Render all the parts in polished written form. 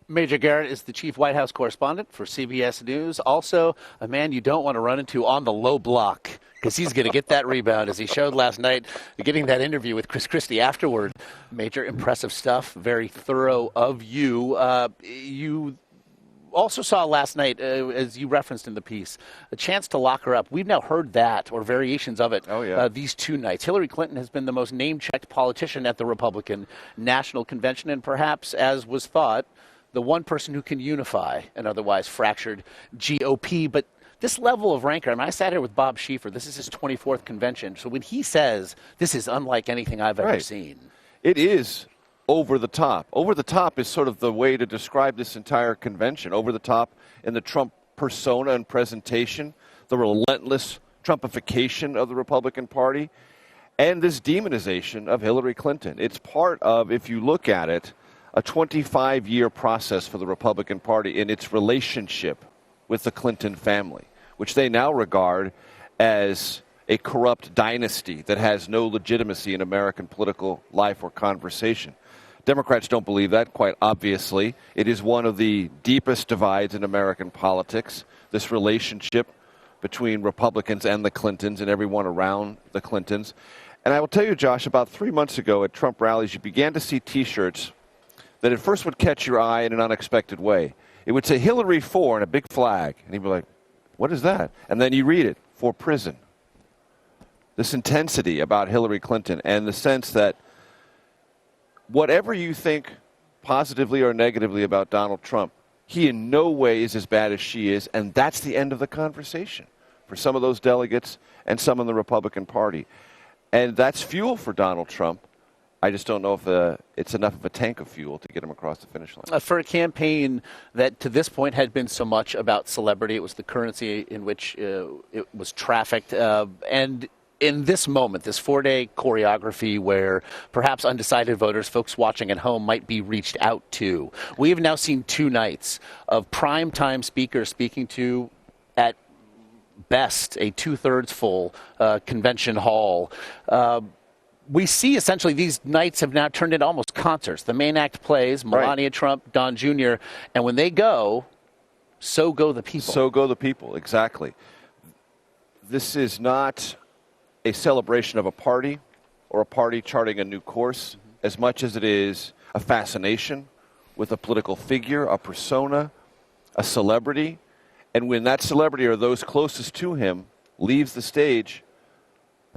Major Garrett is the chief White House correspondent for CBS News. Also, a man you don't want to run into on the low block, because he's going to get that rebound, as he showed last night, getting that interview with Chris Christie afterward. Major, impressive stuff. Very thorough of you. You also saw last night, as you referenced in the piece, a chance to lock her up. We've now heard that, or variations of it, these two nights. Hillary Clinton has been the most name-checked politician at the Republican National Convention, and perhaps, as was thought, the one person who can unify an otherwise fractured GOP. But this level of rancor, I mean, I sat here with Bob Schieffer. This is his 24th convention. So when he says this is unlike anything I've ever seen. It is over the top. Over the top is sort of the way to describe this entire convention. Over the top in the Trump persona and presentation, the relentless Trumpification of the Republican Party, and this demonization of Hillary Clinton. It's part of, if you look at it, a 25-year process for the Republican Party in its relationship with the Clinton family, which they now regard as a corrupt dynasty that has no legitimacy in American political life or conversation. Democrats don't believe that, quite obviously. It is one of the deepest divides in American politics, this relationship between Republicans and the Clintons and everyone around the Clintons. And I will tell you, Josh, about 3 months ago at Trump rallies, you began to see T-shirts that at first would catch your eye in an unexpected way. It would say Hillary for and a big flag. And you'd be like, what is that? And then you read it, for prison. This intensity about Hillary Clinton and the sense that whatever you think positively or negatively about Donald Trump, he in no way is as bad as she is, and that's the end of the conversation for some of those delegates and some in the Republican Party. And that's fuel for Donald Trump. I just don't know if it's enough of a tank of fuel to get him across the finish line. For a campaign that to this point had been so much about celebrity, it was the currency in which it was trafficked. And in this moment, this 4-day choreography where perhaps undecided voters, folks watching at home, might be reached out to, we have now seen 2 nights of primetime speakers speaking to, at best, a 2/3 full convention hall. We see essentially these nights have now turned into almost concerts. The main act plays, Melania Trump, Don Jr., and when they go, so go the people. So go the people, exactly. This is not a celebration of a party or a party charting a new course as much as it is a fascination with a political figure, a persona, a celebrity. And when that celebrity or those closest to him leaves the stage,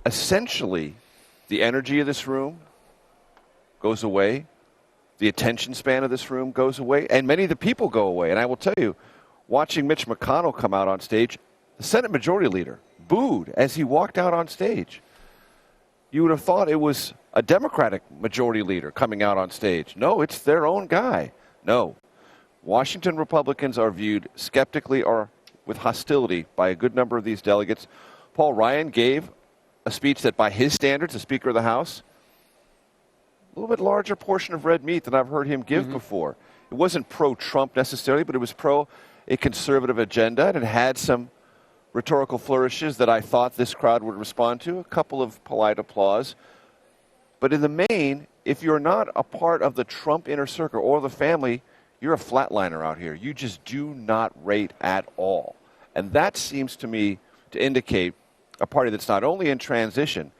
essentially the energy of this room goes away. The attention span of this room goes away. And many of the people go away. And I will tell you, watching Mitch McConnell come out on stage, the Senate Majority Leader booed as he walked out on stage. You would have thought it was a Democratic Majority Leader coming out on stage. No, it's their own guy. No. Washington Republicans are viewed skeptically or with hostility by a good number of these delegates. Paul Ryan gave a speech that by his standards, the Speaker of the House, a little bit larger portion of red meat than I've heard him give before. It wasn't pro-Trump necessarily, but it was pro a conservative agenda, and it had some rhetorical flourishes that I thought this crowd would respond to, a couple of polite applause. But in the main, if you're not a part of the Trump inner circle or the family, you're a flatliner out here. You just do not rate at all. And that seems to me to indicate a party that's not only in transition,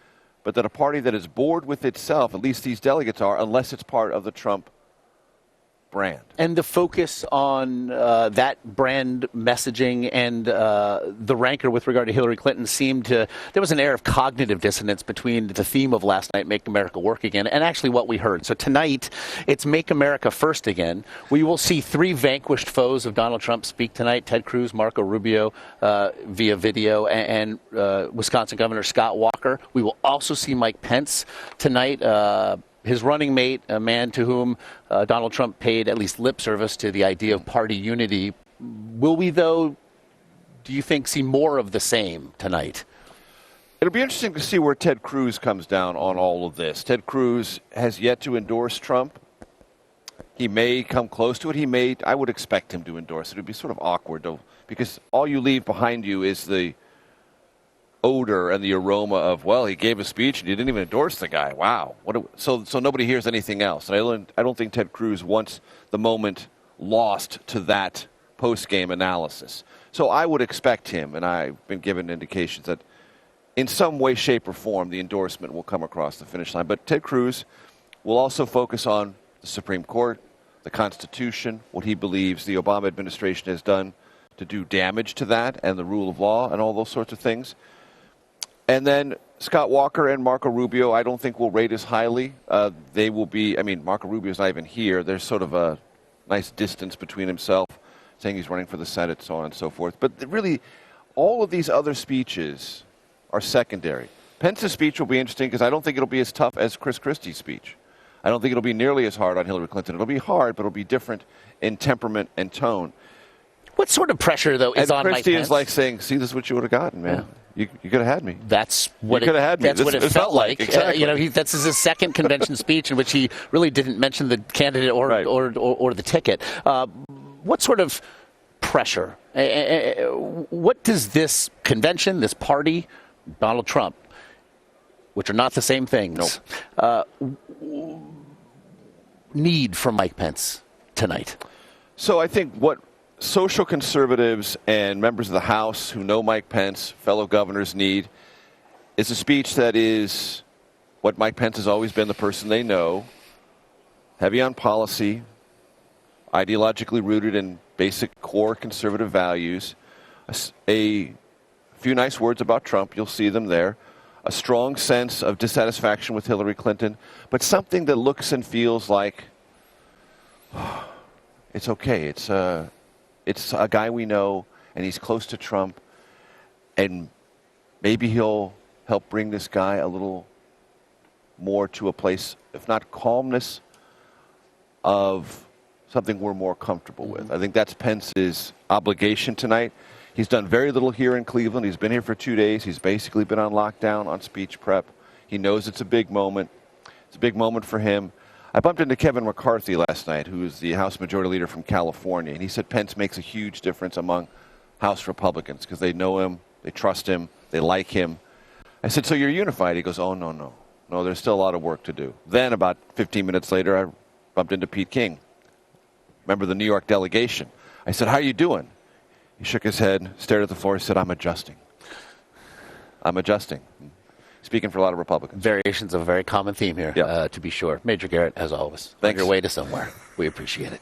but that a party that is bored with itself, at least these delegates are, unless it's part of the Trump brand. And the focus on that brand messaging and the rancor with regard to Hillary Clinton seemed to, there was an air of cognitive dissonance between the theme of last night, Make America Work Again, and actually what we heard. So tonight, it's Make America First Again. We will see 3 vanquished foes of Donald Trump speak tonight: Ted Cruz, Marco Rubio via video, and Wisconsin Governor Scott Walker. We will also see Mike Pence tonight. His running mate, a man to whom Donald Trump paid at least lip service to the idea of party unity. Will we, though, do you think, see more of the same tonight? It'll be interesting to see where Ted Cruz comes down on all of this. Ted Cruz has yet to endorse Trump. He may come close to it. I would expect him to endorse it. It would be sort of awkward, though, because all you leave behind you is the odor and the aroma of, well, he gave a speech and you didn't even endorse the guy. Wow. So nobody hears anything else. And I don't think Ted Cruz wants the moment lost to that post-game analysis. So I would expect him, and I've been given indications that in some way, shape, or form, the endorsement will come across the finish line. But Ted Cruz will also focus on the Supreme Court, the Constitution, what he believes the Obama administration has done to do damage to that, and the rule of law, and all those sorts of things. And then Scott Walker and Marco Rubio, I don't think will rate as highly. They will be, I mean, Marco Rubio's not even here. There's sort of a nice distance between himself, saying he's running for the Senate, so on and so forth. But really, all of these other speeches are secondary. Pence's speech will be interesting because I don't think it'll be as tough as Chris Christie's speech. I don't think it'll be nearly as hard on Hillary Clinton. It'll be hard, but it'll be different in temperament and tone. What sort of pressure, though, is on Mike Pence? Christie is like saying, see, this is what you would have gotten, man. Yeah. You could have had me. That's what you could have had me. That's what it felt like. Exactly. That's his second convention speech in which he really didn't mention the candidate or the ticket. What sort of pressure? What does this convention, this party, Donald Trump, which are not the same things, need from Mike Pence tonight? So I think what social conservatives and members of the House who know Mike Pence, fellow governors, need is a speech that is what Mike Pence has always been, the person they know, heavy on policy, ideologically rooted in basic core conservative values, a few nice words about Trump, you'll see them there, a strong sense of dissatisfaction with Hillary Clinton, but something that looks and feels like it's okay. It's a guy we know, and he's close to Trump, and maybe he'll help bring this guy a little more to a place, if not calmness, of something we're more comfortable with. I think that's Pence's obligation tonight. He's done very little here in Cleveland. He's been here for 2 days. He's basically been on lockdown on speech prep. He knows it's a big moment. It's a big moment for him. I bumped into Kevin McCarthy last night, who is the House Majority Leader from California, and he said Pence makes a huge difference among House Republicans because they know him, they trust him, they like him. I said, so you're unified? He goes, oh, no, there's still a lot of work to do. Then about 15 minutes later, I bumped into Pete King, member of the New York delegation. I said, how are you doing? He shook his head, stared at the floor, and said, I'm adjusting. Speaking for a lot of Republicans. Variations of a very common theme here, to be sure. Major Garrett, as always. Thanks. On your way to somewhere. We appreciate it.